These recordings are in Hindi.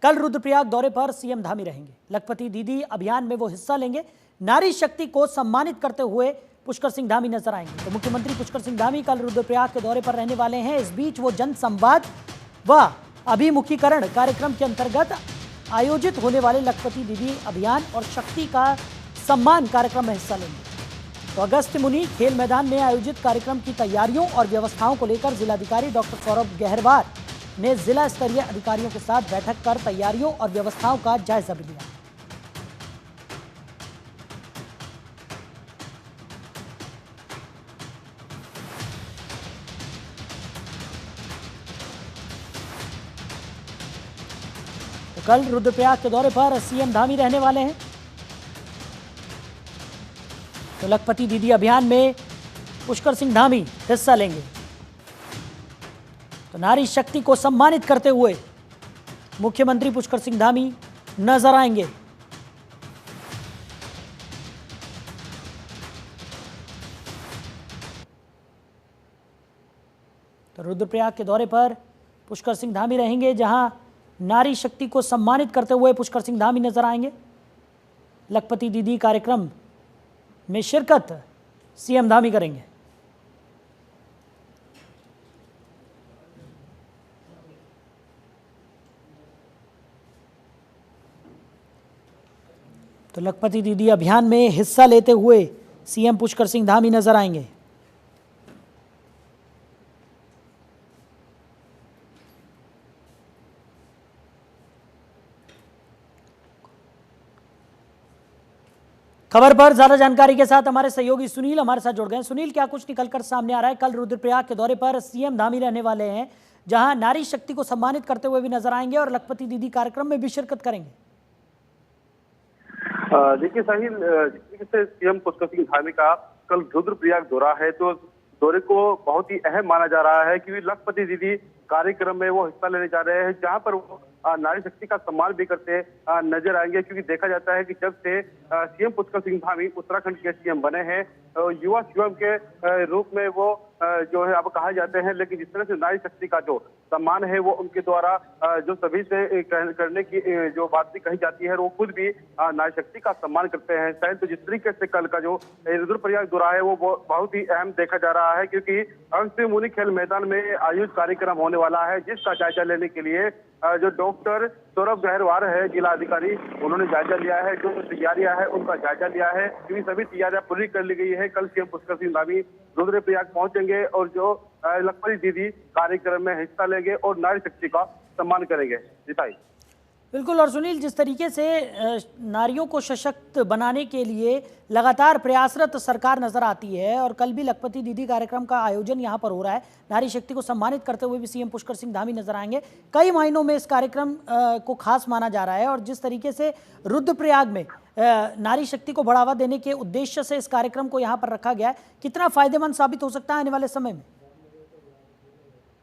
कल रुद्रप्रयाग दौरे पर सीएम धामी रहेंगे। लखपति दीदी अभियान में वो हिस्सा लेंगे। नारी शक्ति को सम्मानित करते हुए पुष्कर सिंह धामी नजर आएंगे। तो मुख्यमंत्री पुष्कर सिंह धामी कल रुद्रप्रयाग के दौरे पर रहने वाले हैं। इस बीच वो जन संवाद व अभिमुखीकरण कार्यक्रम के अंतर्गत आयोजित होने वाले लखपति दीदी अभियान और शक्ति का सम्मान कार्यक्रम में हिस्सा लेंगे। तो अगस्त्य मुनि खेल मैदान में आयोजित कार्यक्रम की तैयारियों और व्यवस्थाओं को लेकर जिलाधिकारी डॉक्टर सौरभ गहरवार ने जिला स्तरीय अधिकारियों के साथ बैठक कर तैयारियों और व्यवस्थाओं का जायजा भी लिया। तो कल रुद्रप्रयाग के दौरे पर सीएम धामी रहने वाले हैं। तो लखपति दीदी अभियान में पुष्कर सिंह धामी हिस्सा लेंगे। तो नारी शक्ति को सम्मानित करते हुए मुख्यमंत्री पुष्कर सिंह धामी नजर आएंगे। तो रुद्रप्रयाग के दौरे पर पुष्कर सिंह धामी रहेंगे, जहां नारी शक्ति को सम्मानित करते हुए पुष्कर सिंह धामी नजर आएंगे। लखपति दीदी कार्यक्रम में शिरकत सीएम धामी करेंगे। तो लखपति दीदी अभियान में हिस्सा लेते हुए सीएम पुष्कर सिंह धामी नजर आएंगे। खबर पर ज्यादा जानकारी के साथ हमारे सहयोगी सुनील हमारे साथ जुड़ गए। सुनील, क्या कुछ निकलकर सामने आ रहा है? कल रुद्रप्रयाग के दौरे पर सीएम धामी रहने वाले हैं, जहां नारी शक्ति को सम्मानित करते हुए भी नजर आएंगे और लखपति दीदी कार्यक्रम में भी शिरकत करेंगे। देखिए साहिल, जिससे सीएम पुष्कर सिंह धामी का कल रुद्रप्रयाग दौरा है, तो दौरे को बहुत ही अहम माना जा रहा है क्योंकि लखपति दीदी कार्यक्रम में वो हिस्सा लेने जा रहे हैं, जहां पर वो नारी शक्ति का सम्मान भी करते नजर आएंगे। क्योंकि देखा जाता है कि जब से सीएम पुष्कर सिंह धामी उत्तराखंड के सीएम बने हैं, युवा शिवम के रूप में वो जो है अब कहा जाते हैं, लेकिन जिस तरह से नारी शक्ति का जो सम्मान है वो उनके द्वारा जो सभी से करने की जो बात भी कही जाती है, वो खुद भी नारी शक्ति का सम्मान करते हैं। शायद तो जिस तरीके से कल का जो रुद्रप्रयाग दौरा है वो बहुत ही अहम देखा जा रहा है, क्योंकि अगस्त्य मुनि खेल मैदान में आयोजित कार्यक्रम होने वाला है, जिसका जायजा लेने के लिए जो डॉक्टर सौरभ गहरवार है जिला अधिकारी, उन्होंने जायजा लिया है। जो तैयारियां है उनका जायजा लिया है, क्योंकि सभी तैयारियां पूरी कर ली गई है। कल सीएम पुष्कर सिंह धामी रुद्रप्रयाग पहुंचेंगे और जो लखपति दीदी कार्यक्रम में हिस्सा लेंगे और नारी शक्ति का सम्मान करेंगे। जिताई बिल्कुल। और सुनील, जिस तरीके से नारियों को सशक्त बनाने के लिए लगातार प्रयासरत सरकार नजर आती है और कल भी लखपति दीदी कार्यक्रम का आयोजन यहां पर हो रहा है, नारी शक्ति को सम्मानित करते हुए भी सीएम पुष्कर सिंह धामी नजर आएंगे। कई मायनों में इस कार्यक्रम को खास माना जा रहा है और जिस तरीके से रुद्रप्रयाग में नारी शक्ति को बढ़ावा देने के उद्देश्य से इस कार्यक्रम को यहाँ पर रखा गया है, कितना फायदेमंद साबित हो सकता है आने वाले समय में?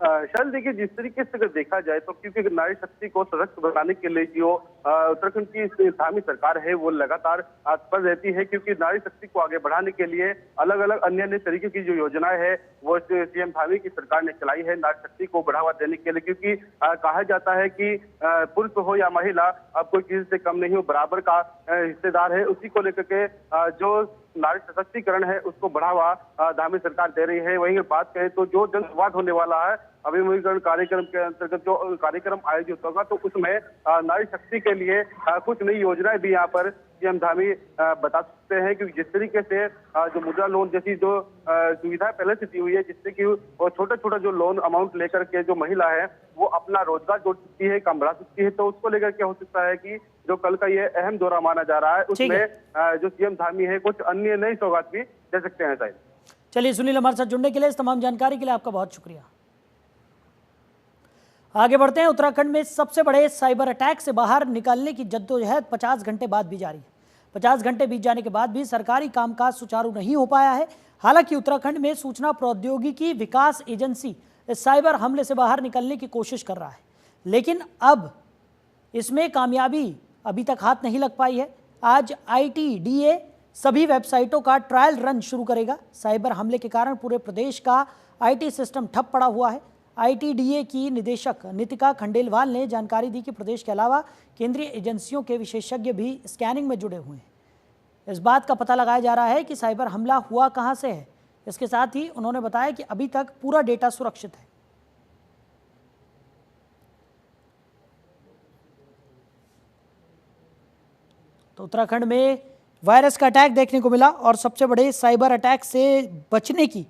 शायद देखिए, जिस तरीके से अगर देखा जाए तो क्योंकि नारी शक्ति को सशक्त बनाने के लिए जो उत्तराखंड की धामी सरकार है वो लगातार तत्पर रहती है, क्योंकि नारी शक्ति को आगे बढ़ाने के लिए अलग अलग अन्य तरीके की जो योजनाएं है वो सीएम धामी की सरकार ने चलाई है नारी शक्ति को बढ़ावा देने के लिए। क्योंकि कहा जाता है कि पुरुष हो या महिला, अब कोई किसी से कम नहीं हो, बराबर का हिस्सेदार है। उसी को लेकर के जो नारी सशक्तिकरण है उसको बढ़ावा धामी सरकार दे रही है। वहीं बात करें तो जो जनसंवाद होने वाला है अभिमुखीकरण कार्यक्रम के अंतर्गत, जो कार्यक्रम आयोजित होगा, तो उसमें नारी शक्ति के लिए कुछ नई योजनाएं भी यहाँ पर सीएम धामी बता सकते हैं। क्योंकि जिस तरीके से जो मुद्रा लोन जैसी जो सुविधा पहले से दी हुई है, जिससे कि वो छोटा छोटा जो लोन अमाउंट लेकर के जो महिला है वो अपना रोजगार जोड़ सकती है, काम बढ़ा सकती है, तो उसको लेकर के हो सकता है कि जो कल का ये अहम दौरा माना जा रहा है उसमें जो सीएम धामी है कुछ अन्य नई सौगात भी दे सकते हैं। शायद चलिए सुनील, हमारे साथ जुड़ने के लिए, इस तमाम जानकारी के लिए आपका बहुत शुक्रिया। आगे बढ़ते हैं। उत्तराखंड में सबसे बड़े साइबर अटैक से बाहर निकालने की जद्दोजहद 50 घंटे बाद भी जारी है। 50 घंटे बीत जाने के बाद भी सरकारी कामकाज सुचारू नहीं हो पाया है। हालांकि उत्तराखंड में सूचना प्रौद्योगिकी विकास एजेंसी इस साइबर हमले से बाहर निकलने की कोशिश कर रहा है, लेकिन अब इसमें कामयाबी अभी तक हाथ नहीं लग पाई है। आज ITDA सभी वेबसाइटों का ट्रायल रन शुरू करेगा। साइबर हमले के कारण पूरे प्रदेश का IT सिस्टम ठप पड़ा हुआ है। ITDA की निदेशक नितिका खंडेलवाल ने जानकारी दी कि प्रदेश के अलावा केंद्रीय एजेंसियों के विशेषज्ञ भी स्कैनिंग में जुड़े हुए हैं। इस बात का पता लगाया जा रहा है कि साइबर हमला हुआ कहां से है। इसके साथ ही उन्होंने बताया कि अभी तक पूरा डेटा सुरक्षित है। तो उत्तराखंड में वायरस का अटैक देखने को मिला और सबसे बड़े साइबर अटैक से बचने की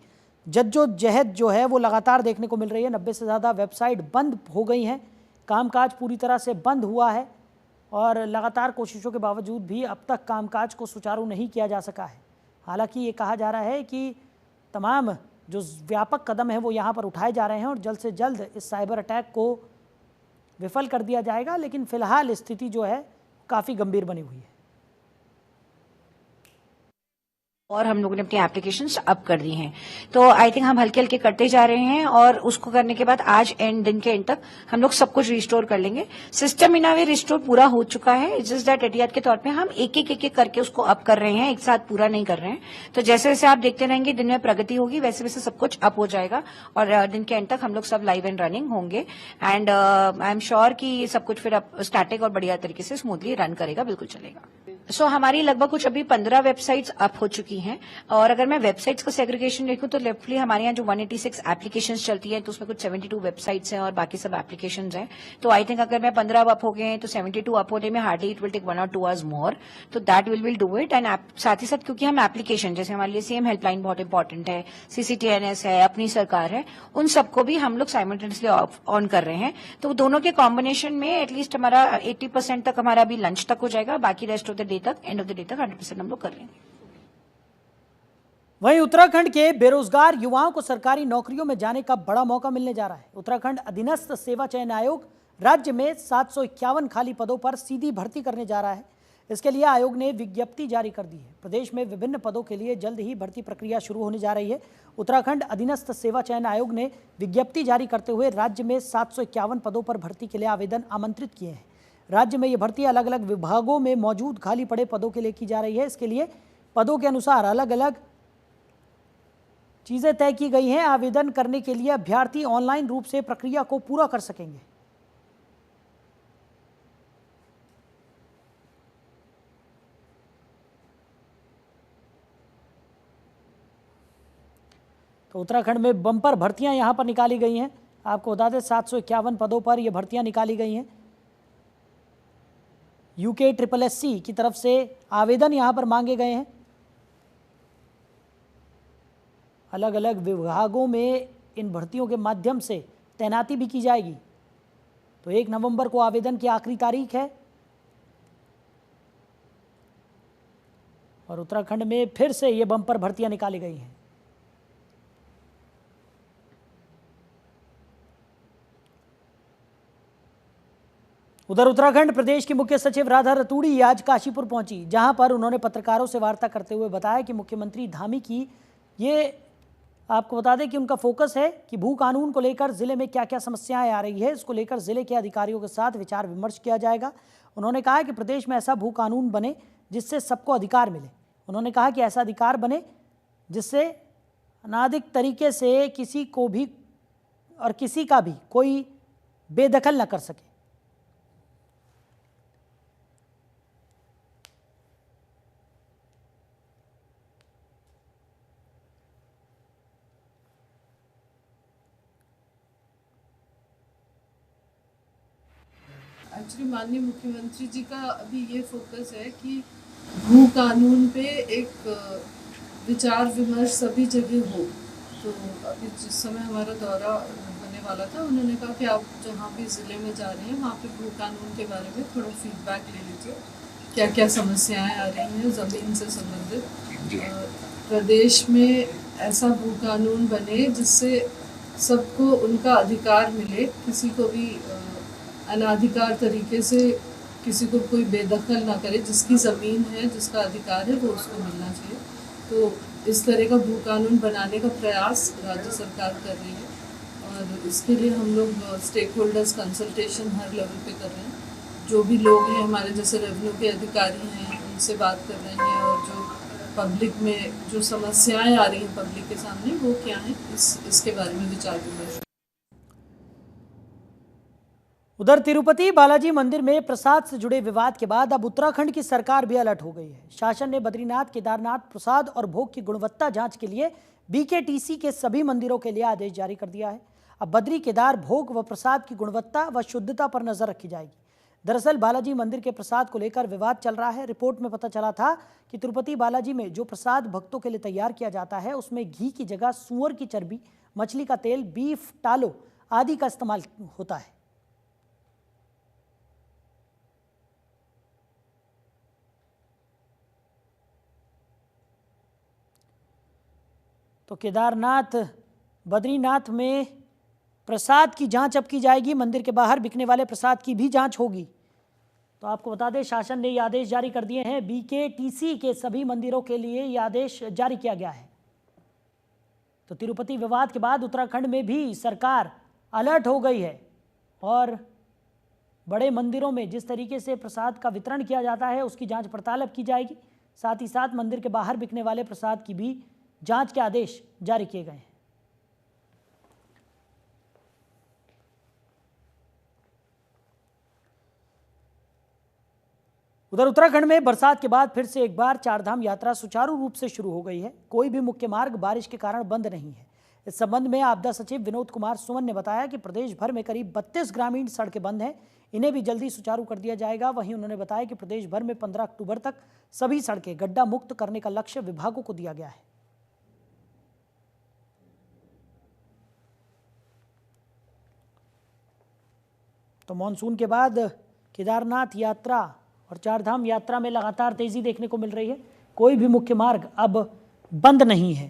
जद्दोजहद जो है वो लगातार देखने को मिल रही है। 90 से ज़्यादा वेबसाइट बंद हो गई हैं, कामकाज पूरी तरह से बंद हुआ है और लगातार कोशिशों के बावजूद भी अब तक कामकाज को सुचारू नहीं किया जा सका है। हालांकि ये कहा जा रहा है कि तमाम जो व्यापक कदम हैं वो यहाँ पर उठाए जा रहे हैं और जल्द से जल्द इस साइबर अटैक को विफल कर दिया जाएगा, लेकिन फिलहाल स्थिति जो है काफ़ी गंभीर बनी हुई है। और हम लोगों ने अपनी एप्लीकेशंस अप कर दी हैं, तो आई थिंक हम हल्के हल्के करते जा रहे हैं और उसको करने के बाद आज दिन के एंड तक हम लोग सब कुछ रिस्टोर कर लेंगे। System in a way restore पूरा हो चुका है, जस्ट दैट एहतियात के तौर पे हम एक एक करके उसको अप कर रहे हैं, एक साथ पूरा नहीं कर रहे हैं। तो जैसे जैसे आप देखते रहेंगे दिन में प्रगति होगी, वैसे वैसे सब कुछ अप हो जाएगा और दिन के एंड तक हम लोग सब लाइव एंड रनिंग होंगे। एंड आई एम श्योर कि सब कुछ फिर स्टैटिक और बढ़िया तरीके से स्मूथली रन करेगा, बिल्कुल चलेगा। सो हमारी लगभग कुछ अभी 15 वेबसाइट्स अप हो चुकी हैं और अगर मैं वेबसाइट्स का सेग्रीगेशन देखूं तो लेफ्टली हमारे यहाँ जो 186 एप्लीकेशंस चलती है तो उसमें कुछ 72 वेबसाइट्स हैं और बाकी सब एप्लीकेशंस हैं। तो आई थिंक अगर मैं 15 अप हो गए हैं तो 72 अप होने में हार्डली इट विल टेक 1 और 2 आवर्स मोर, तो that will do it. And साथ ही साथ क्योंकि हम एप्लीकेशन जैसे हमारे लिए सीएम हेल्पलाइन बहुत इंपॉर्टेंट है, CCTNS है, अपनी सरकार है, उन सबको भी हम लोग साइमल्टेनियसली ऑन कर रहे हैं। तो दोनों के कॉम्बिनेशन में एटलीस्ट हमारा 80% तक हमारा अभी लंच तक हो जाएगा, बाकी रेस्ट ऑफ द डे तक, एंड ऑफ द डे तक 100% हम लोग कर लेंगे। वहीं उत्तराखंड के बेरोजगार युवाओं को सरकारी नौकरियों में जाने का बड़ा मौका मिलने जा रहा है। उत्तराखंड अधीनस्थ सेवा चयन आयोग राज्य में 751 खाली पदों पर सीधी भर्ती करने जा रहा है। इसके लिए आयोग ने विज्ञप्ति जारी कर दी है। प्रदेश में विभिन्न पदों के लिए जल्द ही भर्ती प्रक्रिया शुरू होने जा रही है। उत्तराखंड अधीनस्थ सेवा चयन आयोग ने विज्ञप्ति जारी करते हुए राज्य में 751 पदों पर भर्ती के लिए आवेदन आमंत्रित किए हैं। राज्य में ये भर्ती अलग अलग विभागों में मौजूद खाली पड़े पदों के लिए की जा रही है। इसके लिए पदों के अनुसार अलग अलग चीज़ें तय की गई हैं। आवेदन करने के लिए अभ्यर्थी ऑनलाइन रूप से प्रक्रिया को पूरा कर सकेंगे। तो उत्तराखंड में बम्पर भर्तियां यहां पर निकाली गई हैं। आपको बता दें 751 पदों पर ये भर्तियां निकाली गई हैं। UKSSC की तरफ से आवेदन यहां पर मांगे गए हैं। अलग अलग विभागों में इन भर्तियों के माध्यम से तैनाती भी की जाएगी। तो 1 नवंबर को आवेदन की आखिरी तारीख है और उत्तराखंड में फिर से ये बम्पर भर्तियां निकाली गई हैं। उधर उत्तराखंड प्रदेश की मुख्य सचिव राधा रतूड़ी आज काशीपुर पहुंची, जहां पर उन्होंने पत्रकारों से वार्ता करते हुए बताया कि मुख्यमंत्री धामी की ये आपको बता दें कि उनका फोकस है कि भू कानून को लेकर जिले में क्या क्या समस्याएं आ रही है, इसको लेकर जिले के अधिकारियों के साथ विचार विमर्श किया जाएगा। उन्होंने कहा कि प्रदेश में ऐसा भू कानून बने जिससे सबको अधिकार मिले। उन्होंने कहा कि ऐसा अधिकार बने जिससे अनाधिक तरीके से किसी को भी और किसी का भी कोई बेदखल न कर सके। एक्चुअली माननीय मुख्यमंत्री जी का अभी ये फोकस है कि भू कानून पे एक विचार विमर्श सभी जगह हो। तो अभी जिस समय हमारा दौरा होने वाला था, उन्होंने कहा कि आप जहाँ भी ज़िले में जा रहे हैं वहाँ पे भू कानून के बारे में थोड़ा फीडबैक ले लीजिए, क्या क्या समस्याएं आ रही हैं ज़मीन से संबंधित। प्रदेश में ऐसा भू कानून बने जिससे सबको उनका अधिकार मिले, किसी को भी अनाधिकार तरीके से किसी को कोई बेदखल ना करे, जिसकी ज़मीन है, जिसका अधिकार है, वो उसको मिलना चाहिए। तो इस तरह का भू कानून बनाने का प्रयास राज्य सरकार कर रही है और इसके लिए हम लोग स्टेक होल्डर्स कंसल्टेशन हर लेवल पे कर रहे हैं। जो भी लोग हैं हमारे जैसे रेवेन्यू के अधिकारी हैं, उनसे बात कर रहे हैं और जो पब्लिक में जो समस्याएं आ रही हैं पब्लिक के सामने वो क्या हैं, इसके बारे में विचार विमर्श। उधर तिरुपति बालाजी मंदिर में प्रसाद से जुड़े विवाद के बाद अब उत्तराखंड की सरकार भी अलर्ट हो गई है। शासन ने बद्रीनाथ केदारनाथ प्रसाद और भोग की गुणवत्ता जांच के लिए बीकेटीसी के सभी मंदिरों के लिए आदेश जारी कर दिया है। अब बद्री केदार भोग व प्रसाद की गुणवत्ता व शुद्धता पर नजर रखी जाएगी। दरअसल बालाजी मंदिर के प्रसाद को लेकर विवाद चल रहा है। रिपोर्ट में पता चला था कि तिरुपति बालाजी में जो प्रसाद भक्तों के लिए तैयार किया जाता है उसमें घी की जगह सूअर की चर्बी, मछली का तेल, बीफ टालो आदि का इस्तेमाल होता है। तो केदारनाथ बद्रीनाथ में प्रसाद की जांच अब की जाएगी। मंदिर के बाहर बिकने वाले प्रसाद की भी जांच होगी। तो आपको बता दें, शासन ने ये आदेश जारी कर दिए हैं। बीकेटीसी के सभी मंदिरों के लिए ये आदेश जारी किया गया है। तो तिरुपति विवाद के बाद उत्तराखंड में भी सरकार अलर्ट हो गई है और बड़े मंदिरों में जिस तरीके से प्रसाद का वितरण किया जाता है उसकी जांच पड़ताल अब की जाएगी। साथ ही साथ मंदिर के बाहर बिकने वाले प्रसाद की भी जांच के आदेश जारी किए गए हैं। उधर उत्तराखंड में बरसात के बाद फिर से एक बार चारधाम यात्रा सुचारू रूप से शुरू हो गई है। कोई भी मुख्य मार्ग बारिश के कारण बंद नहीं है। इस संबंध में आपदा सचिव विनोद कुमार सुमन ने बताया कि प्रदेश भर में करीब 32 ग्रामीण सड़कें बंद हैं, इन्हें भी जल्दी सुचारू कर दिया जाएगा। वहीं उन्होंने बताया कि प्रदेश भर में 15 अक्टूबर तक सभी सड़कें गड्ढा मुक्त करने का लक्ष्य विभागों को दिया गया है। तो मानसून के बाद केदारनाथ यात्रा और चारधाम यात्रा में लगातार तेजी देखने को मिल रही है। कोई भी मुख्य मार्ग अब बंद नहीं है।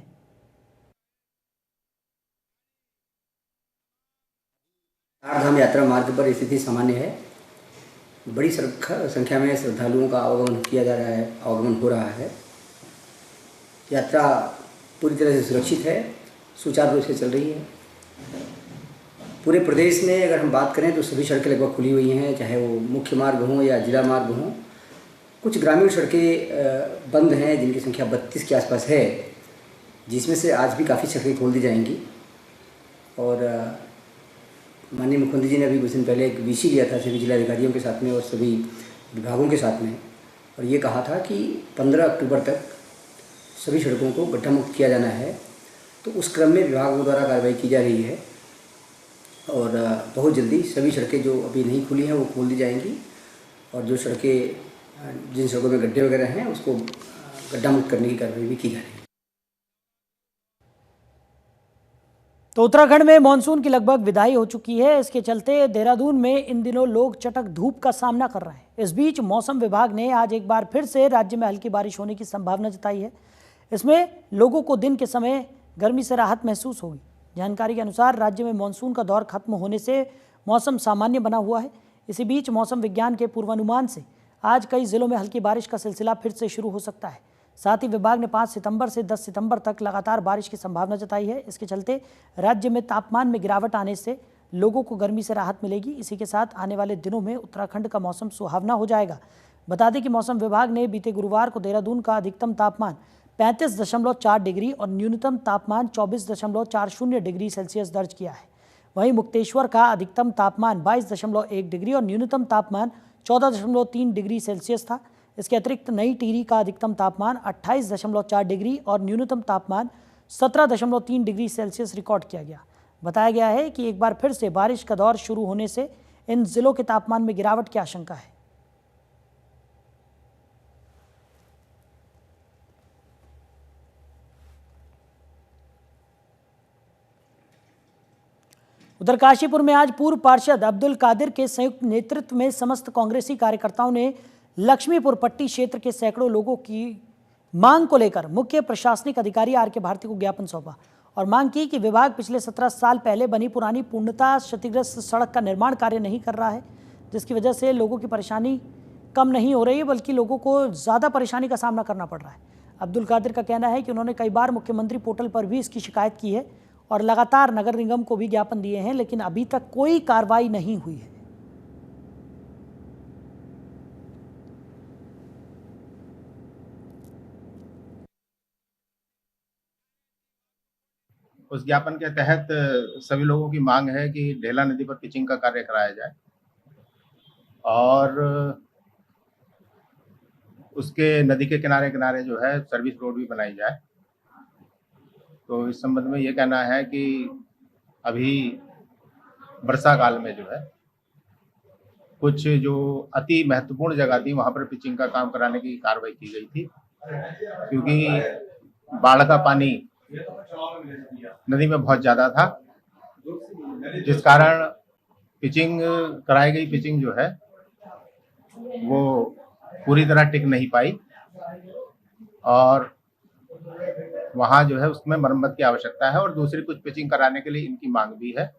चारधाम यात्रा मार्ग पर स्थिति सामान्य है। बड़ी संख्या में श्रद्धालुओं का आवागमन किया जा रहा है, आवागमन हो रहा है। यात्रा पूरी तरह से सुरक्षित है, सुचारू रूप से चल रही है। पूरे प्रदेश में अगर हम बात करें तो सभी सड़कें लगभग खुली हुई हैं, चाहे वो मुख्य मार्ग हों या जिला मार्ग हों। कुछ ग्रामीण सड़कें बंद हैं जिनकी संख्या 32 के आसपास है, जिसमें से आज भी काफ़ी सड़कें खोल दी जाएंगी। और माननीय मुख्यमंत्री जी ने अभी कुछ दिन पहले एक वीसी लिया था सभी जिलाधिकारियों के साथ में और सभी विभागों के साथ में, और ये कहा था कि 15 अक्टूबर तक सभी सड़कों को गड्ढा मुक्त किया जाना है। तो उस क्रम में विभागों द्वारा कार्रवाई की जा रही है और बहुत जल्दी सभी सड़कें जो अभी नहीं खुली हैं वो खोल दी जाएंगी और जो सड़कें जिन सड़कों में गड्ढे वगैरह हैं उसको गड्ढा मुक्त करने की कार्रवाई भी की जा रही है। तो उत्तराखंड में मानसून की लगभग विदाई हो चुकी है। इसके चलते देहरादून में इन दिनों लोग चटक धूप का सामना कर रहे हैं। इस बीच मौसम विभाग ने आज एक बार फिर से राज्य में हल्की बारिश होने की संभावना जताई है। इसमें लोगों को दिन के समय गर्मी से राहत महसूस होगी। जानकारी के अनुसार राज्य में मानसून का दौर खत्म होने से मौसम सामान्य बना हुआ है। इसी बीच मौसम विज्ञान के पूर्वानुमान से आज कई जिलों में हल्की बारिश का सिलसिला फिर से शुरू हो सकता है। साथ ही विभाग ने 5 सितंबर से 10 सितंबर तक लगातार बारिश की संभावना जताई है। इसके चलते राज्य में तापमान में गिरावट आने से लोगों को गर्मी से राहत मिलेगी। इसी के साथ आने वाले दिनों में उत्तराखंड का मौसम सुहावना हो जाएगा। बता दें कि मौसम विभाग ने बीते गुरुवार को देहरादून का अधिकतम तापमान 35.4 डिग्री और न्यूनतम तापमान 24.40 डिग्री सेल्सियस दर्ज किया है। वहीं मुक्तेश्वर का अधिकतम तापमान 22.1 डिग्री और न्यूनतम तापमान 14.3 डिग्री सेल्सियस था। इसके अतिरिक्त नई टिहरी का अधिकतम तापमान 28.4 डिग्री और न्यूनतम तापमान 17.3 डिग्री सेल्सियस रिकॉर्ड किया गया। बताया गया है कि एक बार फिर से बारिश का दौर शुरू होने से इन जिलों के तापमान में गिरावट की आशंका है। उधर काशीपुर में आज पूर्व पार्षद अब्दुल कादिर के संयुक्त नेतृत्व में समस्त कांग्रेसी कार्यकर्ताओं ने लक्ष्मीपुर पट्टी क्षेत्र के सैकड़ों लोगों की मांग को लेकर मुख्य प्रशासनिक अधिकारी आर के भारती को ज्ञापन सौंपा और मांग की कि विभाग पिछले 17 साल पहले बनी पुरानी पूर्णतः क्षतिग्रस्त सड़क का निर्माण कार्य नहीं कर रहा है, जिसकी वजह से लोगों की परेशानी कम नहीं हो रही है बल्कि लोगों को ज़्यादा परेशानी का सामना करना पड़ रहा है। अब्दुल कादिर का कहना है कि उन्होंने कई बार मुख्यमंत्री पोर्टल पर भी इसकी शिकायत की है और लगातार नगर निगम को भी ज्ञापन दिए हैं, लेकिन अभी तक कोई कार्रवाई नहीं हुई है। उस ज्ञापन के तहत सभी लोगों की मांग है कि ढेला नदी पर पिचिंग का कार्य कराया जाए और उसके नदी के किनारे किनारे जो है सर्विस रोड भी बनाई जाए। तो इस संबंध में ये कहना है कि अभी वर्षा काल में जो है कुछ जो अति महत्वपूर्ण जगह थी वहां पर पिचिंग का काम कराने की कार्रवाई की गई थी, क्योंकि बाढ़ का पानी नदी में बहुत ज्यादा था, जिस कारण पिचिंग कराई गई पिचिंग जो है वो पूरी तरह टिक नहीं पाई और वहां जो है उसमें मरम्मत की आवश्यकता है और दूसरी कुछ पिचिंग कराने के लिए इनकी मांग भी है।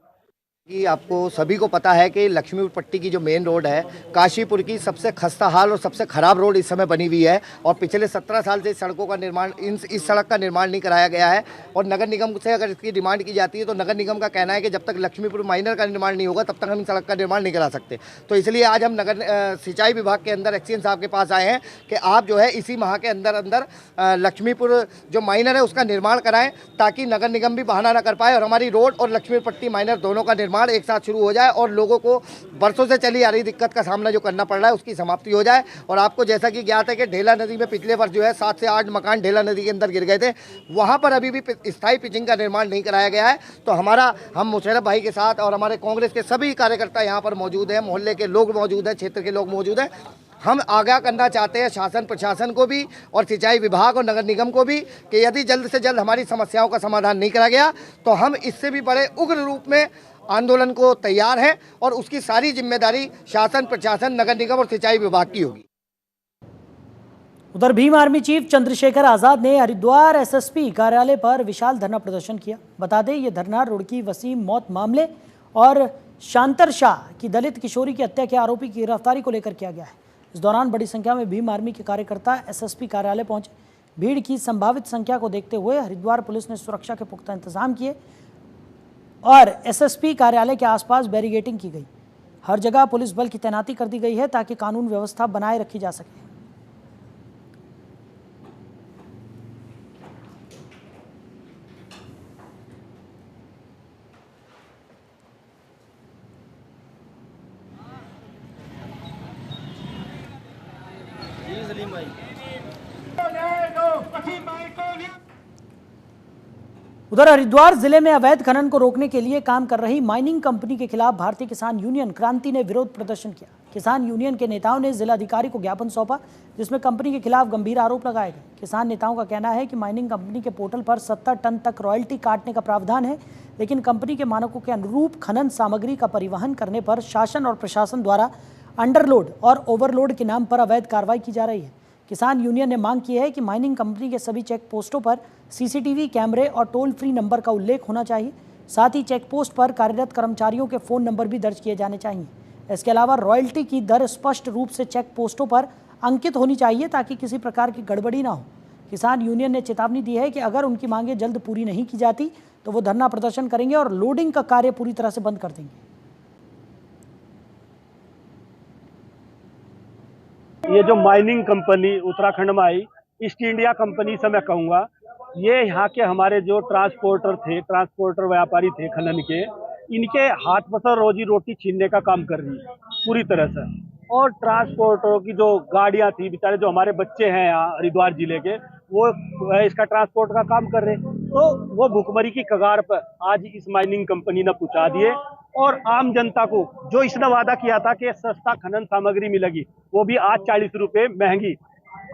कि आपको सभी को पता है कि लक्ष्मीपुर पट्टी की जो मेन रोड है काशीपुर की सबसे खस्ता हाल और सबसे खराब रोड इस समय बनी हुई है और पिछले 17 साल से सड़कों का निर्माण इस सड़क का निर्माण नहीं कराया गया है। और नगर निगम से अगर इसकी डिमांड की जाती है तो नगर निगम का कहना है कि जब तक लक्ष्मीपुर माइनर का निर्माण नहीं होगा तब तक हम सड़क का निर्माण नहीं करा सकते। तो इसलिए आज हम नगर सिंचाई विभाग के अंदर एक्सीएन साहब के पास आए हैं कि आप जो है इसी माह के अंदर लक्ष्मीपुर जो माइनर है उसका निर्माण कराएं ताकि नगर निगम भी बहाना न कर पाए और हमारी रोड और लक्ष्मीपुर पट्टी माइनर दोनों का निर्माण एक साथ शुरू हो जाए और लोगों को वर्षों से चली आ रही दिक्कत का सामना जो करना पड़ रहा है उसकी समाप्ति हो जाए। और आपको जैसा कि ज्ञात है कि ढेला नदी में पिछले वर्ष जो है 7 से 8 मकान ढेला नदी के अंदर गिर गए थे, वहां पर अभी भी स्थायी पिचिंग का निर्माण नहीं कराया गया है। तो हम मुशर्रफ भाई के साथ और हमारे कांग्रेस के सभी कार्यकर्ता यहाँ पर मौजूद हैं, मोहल्ले के लोग मौजूद हैं, क्षेत्र के लोग मौजूद हैं। हम आगाह करना चाहते हैं शासन प्रशासन को भी और सिंचाई विभाग और नगर निगम को भी कि यदि जल्द से जल्द हमारी समस्याओं का समाधान नहीं करा गया तो हम इससे भी बड़े उग्र रूप में आंदोलन को तैयार हैं और उसकी सारी जिम्मेदारी शासन प्रशासन नगर निगम और सिंचाई विभाग की होगी। उधर भीम आर्मी चीफ चंद्रशेखर आजाद ने हरिद्वार एसएसपी कार्यालय पर विशाल धरना प्रदर्शन किया। बता दें ये धरना रुड़की वसीम मौत मामले और शांतर शाह की दलित किशोरी की हत्या के आरोपी की गिरफ्तारी को लेकर किया गया है। इस दौरान बड़ी संख्या में भीम आर्मी के कार्यकर्ता एसएसपी कार्यालय पहुंचे। भीड़ की संभावित संख्या को देखते हुए हरिद्वार पुलिस ने सुरक्षा के पुख्ता इंतजाम किए और एसएसपी कार्यालय के आसपास बैरिकेडिंग की गई। हर जगह पुलिस बल की तैनाती कर दी गई है ताकि कानून व्यवस्था बनाए रखी जा सके। उधर हरिद्वार जिले में अवैध खनन को रोकने के लिए काम कर रही माइनिंग कंपनी के खिलाफ भारतीय किसान यूनियन क्रांति ने विरोध प्रदर्शन किया। किसान यूनियन के नेताओं ने जिलाधिकारी को ज्ञापन सौंपा जिसमें कंपनी के खिलाफ गंभीर आरोप लगाए गए। किसान नेताओं का कहना है कि माइनिंग कंपनी के पोर्टल पर 70 टन तक रॉयल्टी काटने का प्रावधान है, लेकिन कंपनी के मानकों के अनुरूप खनन सामग्री का परिवहन करने पर शासन और प्रशासन द्वारा अंडरलोड और ओवरलोड के नाम पर अवैध कार्रवाई की जा रही है। किसान यूनियन ने मांग की है कि माइनिंग कंपनी के सभी चेक पोस्टों पर सीसीटीवी कैमरे और टोल फ्री नंबर का उल्लेख होना चाहिए। साथ ही चेक पोस्ट पर कार्यरत कर्मचारियों के फ़ोन नंबर भी दर्ज किए जाने चाहिए। इसके अलावा रॉयल्टी की दर स्पष्ट रूप से चेक पोस्टों पर अंकित होनी चाहिए ताकि किसी प्रकार की गड़बड़ी ना हो। किसान यूनियन ने चेतावनी दी है कि अगर उनकी मांगें जल्द पूरी नहीं की जाती तो वो धरना प्रदर्शन करेंगे और लोडिंग का कार्य पूरी तरह से बंद कर देंगे। ये जो माइनिंग कंपनी उत्तराखंड में आई, ईस्ट इंडिया कंपनी से मैं कहूँगा, ये यहाँ के हमारे जो ट्रांसपोर्टर व्यापारी थे खनन के, इनके हाथ पसर रोजी रोटी छीनने का काम कर रही है पूरी तरह से। और ट्रांसपोर्टरों की जो गाड़ियाँ थी, बेचारे जो हमारे बच्चे हैं यहाँ हरिद्वार जिले के, वो इसका ट्रांसपोर्ट का काम कर रहे, तो वो भुखमरी की कगार पर आज इस माइनिंग कंपनी ने पहुँचा दिए। और आम जनता को जो इसने वादा किया था कि सस्ता खनन सामग्री मिलेगी, वो भी आज 40 रुपए महंगी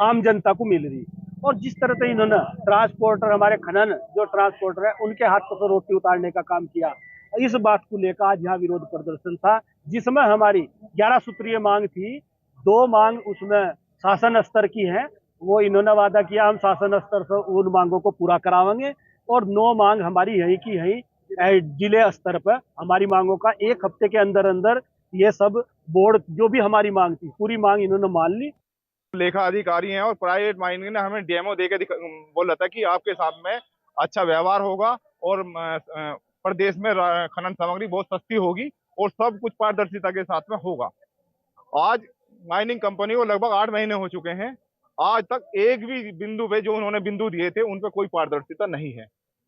आम जनता को मिल रही। और जिस तरह से इन्होंने ट्रांसपोर्टर, हमारे खनन जो ट्रांसपोर्टर है, उनके हाथ पर रोटी उतारने का काम किया, इस बात को लेकर आज यहाँ विरोध प्रदर्शन था, जिसमें हमारी 11 सूत्रीय मांग थी। 2 मांग उसमें शासन स्तर की है, वो इन्होंने वादा किया हम शासन स्तर से उन मांगों को पूरा करावेंगे। और 9 मांग हमारी यही की यही जिले स्तर पर हमारी मांगों का 1 हफ्ते के अंदर अंदर ये सब बोर्ड जो भी हमारी मांग थी, पूरी मांग इन्होंने मान ली। लेखा अधिकारी हैं और प्राइवेट माइनिंग ने हमें डेमो देकर बोला था कि आपके साथ में अच्छा व्यवहार होगा और प्रदेश में खनन सामग्री बहुत सस्ती होगी और सब कुछ पारदर्शिता के साथ में होगा। आज माइनिंग कंपनी को लगभग 8 महीने हो चुके हैं, आज तक एक भी बिंदु पे जो उन्होंने बिंदु दिए थे उन पे कोई पारदर्शिता नहीं है।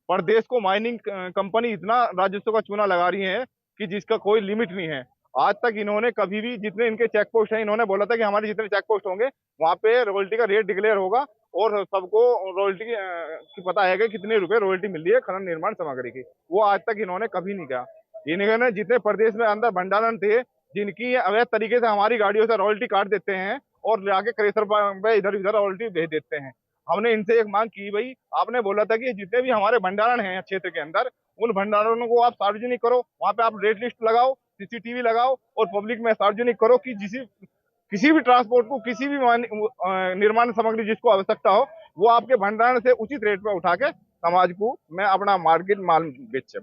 प्रदेश को माइनिंग कंपनी इतना राजस्व का चूना लगा रही है कि जिसका कोई लिमिट नहीं है। आज तक इन्होंने कभी भी, जितने इनके चेक पोस्ट हैं, इन्होंने बोला था कि हमारे जितने चेक पोस्ट होंगे वहाँ पे रॉयल्टी का रेट डिक्लेयर होगा और सबको रॉयल्टी की पता है कि कितने रुपए रॉयल्टी मिल रही है खनन निर्माण सामग्री की। वो आज तक इन्होंने कभी नहीं किया। इन्होंने जितने प्रदेश में अंदर भंडारण थे, जिनकी अवैध तरीके से हमारी गाड़ियों से रॉयल्टी काट देते हैं और लाके क्रेशर पे इधर उधर रॉयल्टी भेज देते हैं। हमने इनसे एक मांग की, भाई आपने बोला था कि जितने भी हमारे भंडारण हैं क्षेत्र के अंदर, उन भंडारणों को आप सार्वजनिक करो, वहाँ पे आप रेट लिस्ट लगाओ, सीसीटीवी लगाओ और पब्लिक में सार्वजनिक करो कि किसी भी ट्रांसपोर्ट को, किसी भी निर्माण सामग्री जिसको आवश्यकता हो, वो आपके भंडारण से उचित रेट पर उठा के समाज को मैं अपना माल बेचे।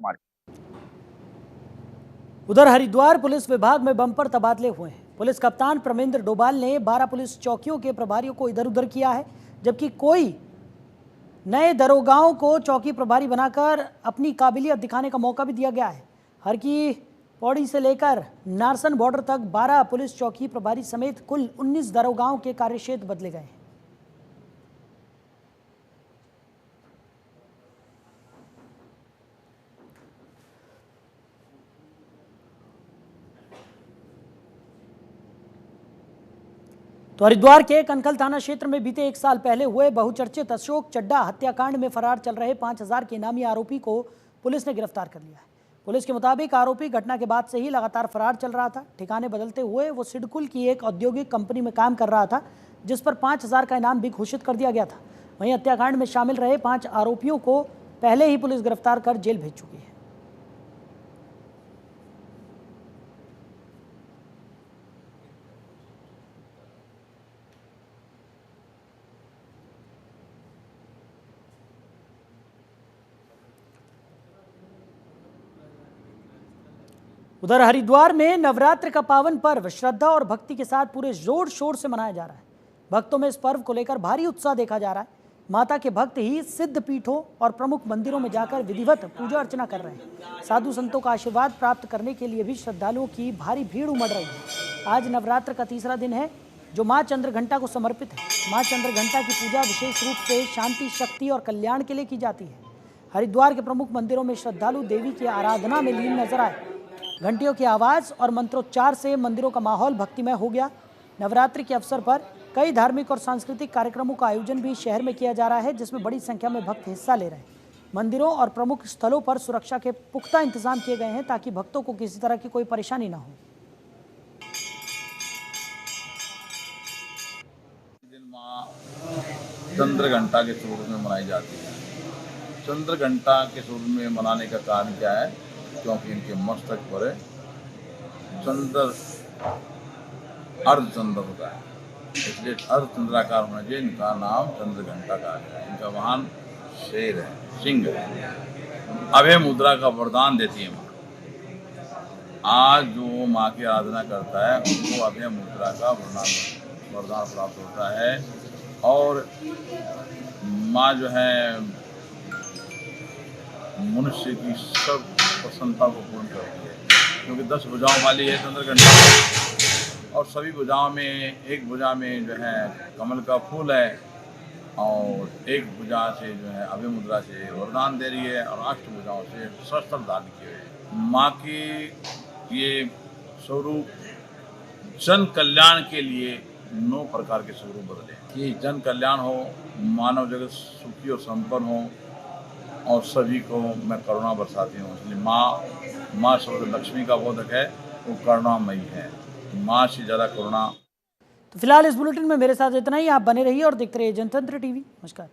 उधर हरिद्वार पुलिस विभाग में बम्पर तबादले हुए हैं। पुलिस कप्तान प्रमेंद्र डोभाल ने 12 पुलिस चौकियों के प्रभारियों को इधर उधर किया है, जबकि कोई नए दरोगाओं को चौकी प्रभारी बनाकर अपनी काबिलियत दिखाने का मौका भी दिया गया है। हर की पौड़ी से लेकर नारसन बॉर्डर तक 12 पुलिस चौकी प्रभारी समेत कुल 19 दरोगाओं के कार्यक्षेत्र बदले गए हैं। तो हरिद्वार के कनखल थाना क्षेत्र में बीते 1 साल पहले हुए बहुचर्चित अशोक चड्डा हत्याकांड में फरार चल रहे 5000 के इनामी आरोपी को पुलिस ने गिरफ्तार कर लिया है। पुलिस के मुताबिक आरोपी घटना के बाद से ही लगातार फरार चल रहा था। ठिकाने बदलते हुए वो सिडकुल की एक औद्योगिक कंपनी में काम कर रहा था, जिस पर 5000 का इनाम भी घोषित कर दिया गया था। वहीं हत्याकांड में शामिल रहे 5 आरोपियों को पहले ही पुलिस गिरफ्तार कर जेल भेज चुकी है। उधर हरिद्वार में नवरात्र का पावन पर्व श्रद्धा और भक्ति के साथ पूरे जोर शोर से मनाया जा रहा है। भक्तों में इस पर्व को लेकर भारी उत्साह देखा जा रहा है। माता के भक्त ही सिद्ध पीठों और प्रमुख मंदिरों में जाकर विधिवत पूजा अर्चना कर रहे हैं। साधु संतों का आशीर्वाद प्राप्त करने के लिए भी श्रद्धालुओं की भारी भीड़ उमड़ रही है। आज नवरात्र का तीसरा दिन है, जो माँ चंद्रघंटा को समर्पित है। माँ चंद्रघंटा की पूजा विशेष रूप से शांति, शक्ति और कल्याण के लिए की जाती है। हरिद्वार के प्रमुख मंदिरों में श्रद्धालु देवी की आराधना में लीन नजर आए। घंटियों की आवाज़ और मंत्रोच्चार से मंदिरों का माहौल भक्तिमय हो गया। नवरात्रि के अवसर पर कई धार्मिक और सांस्कृतिक कार्यक्रमों का आयोजन भी शहर में किया जा रहा है, जिसमें बड़ी संख्या में भक्त हिस्सा ले रहे हैं। मंदिरों और प्रमुख स्थलों पर सुरक्षा के पुख्ता इंतजाम किए गए हैं, ताकि भक्तों को किसी तरह की कोई परेशानी न हो। माँ चंद्रघंटा के स्वरूप में मनाई जाती है। चंद्रघंटा के स्वरूप में मनाने का कारण क्या है? क्योंकि इनके मस्तक पर चंद्र अर्धचंद्र होता है, इसलिए अर्धचंद्राकार होना चाहिए। इनका नाम चंद्रघंटा का है। इनका वाहन शेर है, सिंह है। अभय मुद्रा का वरदान देती है माँ। आज जो माँ की आराधना करता है उनको अभय मुद्रा का वरदान प्राप्त होता है। और माँ जो है मनुष्य की सब प्रसन्नता को पूर्ण करती है, क्योंकि 10 भुजाओं वाली है चंद्रघंटा। और सभी भुजाओं में, एक भुजा में जो है कमल का फूल है और एक भुजा से जो है अभय मुद्रा से वरदान दे रही है और 8 भुजाओं से शस्त्र दान किए हुए। माँ की ये स्वरूप जन कल्याण के लिए 9 प्रकार के स्वरूप बदले कि जन कल्याण हो, मानव जगत सुखी और संपन्न हो और सभी को मैं करुणा बरसाती हूँ। इसलिए माँ सर्व लक्ष्मी का बोधक है, वो करुणामयी है। माँ से ज़्यादा करुणा। तो फिलहाल इस बुलेटिन में मेरे साथ इतना ही। आप बने रहिए और देखते रहिए जनतंत्र टीवी। नमस्कार।